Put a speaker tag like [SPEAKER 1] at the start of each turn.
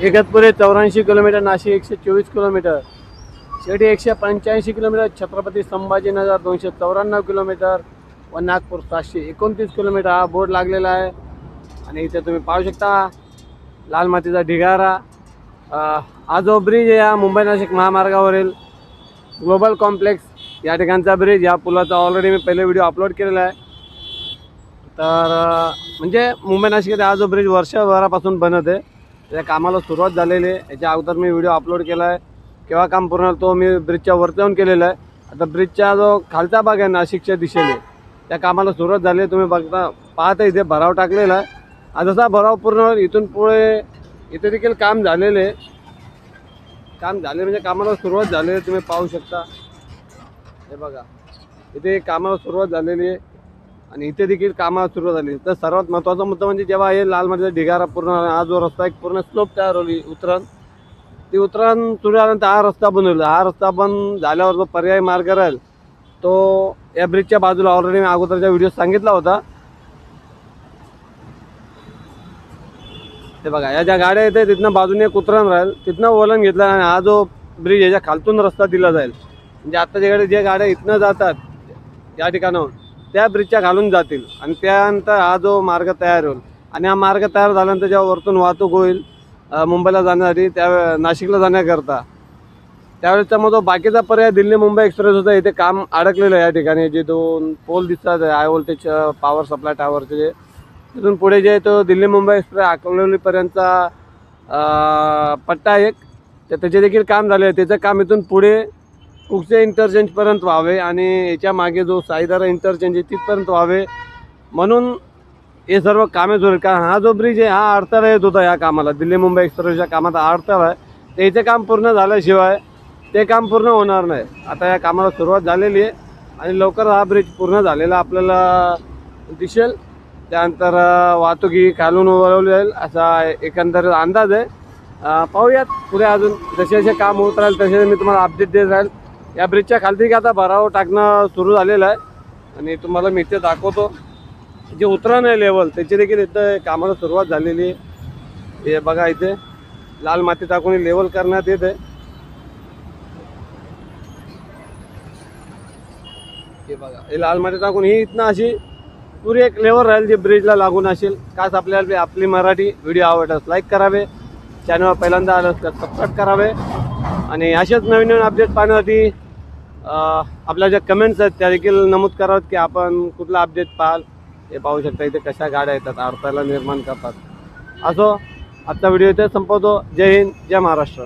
[SPEAKER 1] Igatpuri 84 kilometre, Nashik 124 kilometre, Shirdi 185 kilometre, Chhatrapati Sambhajinagar 294 kilometre व Nagpur 729 kilometre हा board लागलेला आहे. आणि इथे तुम्ही पाहू शकता लाल मातीचा ढिगारा. हा जो ब्रिज आहे हा मुंबई नाशिक महामार्गावरील ग्लोबल कॉम्प्लेक्स या ठिकाणचा ब्रिज. या पुलाचा ऑलरेडी मी पहिले व्हिडिओ अपलोड केलेला आहे. तर म्हणजे मुंबई नाशिकमध्ये हा जो ब्रिज वर्षभरापासून बनत आहे, त्या कामाला सुरुवात झालेली आहे. याच्या अगोदर मी व्हिडिओ अपलोड केला आहे, केव्हा काम पूर्ण तो मी ब्रिजच्या वरती जाऊन केलेला आहे. आता ब्रिजचा जो खालचा भाग आहे नाशिकच्या दिशेने त्या कामाला सुरुवात झाली आहे. तुम्ही पाहता इथे भराव टाकलेला आहे. आज जसा भराव पूर्ण होईल इथून पुढे इथे देखील काम झालेले म्हणजे कामाला सुरुवात झालेली आहे. तुम्ही पाहू शकता हे बघा इथे कामाला सुरुवात झालेली आहे आणि इथे देखील कामाला सुरुवात झाली. तर सर्वात महत्त्वाचा मुद्दा म्हणजे जेव्हा हे लाल मातीचा ढिगारा पूर्ण हा जो रस्ता एक पूर्ण स्लोप तयार होली ती उतरण सुरू झाल्यानंतर हा रस्ता बनवला. हा रस्ता बंद झाल्यावर जो पर्यायी मार्ग राहील तो या ब्रिजच्या बाजूला ऑलरेडी मी अगोदरच्या व्हिडिओ सांगितला होता. ते बघा या ज्या गाड्या येते तिथनं बाजूने एक उतरण राहील, तिथनं वळण घेतलं आणि हा जो ब्रिज याच्या खालतून रस्ता दिला जाईल. म्हणजे आत्ताच्याकडे जे गाड्या इथनं जातात या ठिकाणाहून त्या ब्रिजच्या घालून जातील आणि त्यानंतर हा जो मार्ग तयार होईल. आणि हा मार्ग तयार झाल्यानंतर जेव्हा वरतून वाहतूक होईल मुंबईला जाण्यासाठी त्या नाशिकला जाण्याकरता त्यावेळेचा मग तो बाकीचा पर्याय दिल्ली मुंबई एक्सप्रेस होता. इथे काम अडकलेलं आहे. या ठिकाणी जे दोन पोल दिसतात हाय व्होल्टेज पॉवर सप्लाय टॉवरचे जे तिथून पुढे जे तो दिल्ली मुंबई एक्सप्रेस अकोलेपर्यंतचा पट्टा एक तर त्याचे देखील काम झाले आहे. त्याचं काम इथून पुढे कुकचे इंटरचेंजपर्यंत व्हावे आणि याच्या मागे जो साईदारा इंटरचेंज आहे तिथपर्यंत व्हावे म्हणून हे सर्व कामे सुरू. कारण हा जो ब्रिज आहे हा अडथळा येत होता या कामाला, दिल्ली मुंबई एक्सप्रेसच्या कामात अडथळा आहे. त्याचे काम पूर्ण झाल्याशिवाय ते काम पूर्ण होणार नाही. आता या कामाला सुरुवात झालेली आहे आणि लवकर हा ब्रिज पूर्ण झालेला आपल्याला दिसेल. त्यानंतर वाहतूक ही खालून वळवली जाईल असा एकंदरीत अंदाज आहे. पाहूयात पुढे अजून जसे जसे काम होत राहील तसे मी तुम्हाला अपडेट देत राहील. या ब्रिजच्या खालती आता भराव टाकणं सुरू झालेलं आहे आणि तुम्हाला मी इथे दाखवतो जे उतरण आहे लेवल त्याची देखील इथं कामाला सुरुवात झालेली आहे. हे बघा इथे लाल माती टाकून लेवल करण्यात येत आहे. हे बघा हे लाल माती टाकून ही इथनं अशी पुरी एक लेवल राहील जी ब्रिजला लागून असेल. खास आपल्याला आपली मराठी व्हिडिओ आवडल्यास लाईक करावे, चॅनलवर पहिल्यांदा आलं तर सबस्क्राईब करावे आणि असेच नवीन नवीन अपडेट पाहण्यासाठी आपल्या ज्या कमेंट्स आहेत त्या देखील नमूद करावेत की आपण कुठला अपडेट पाहाल. हे पाहू शकता इथे कशा गाड्या येतात अडथळा निर्माण करतात. असो आजचा व्हिडिओ इथे संपवतो. जय हिंद, जय महाराष्ट्र.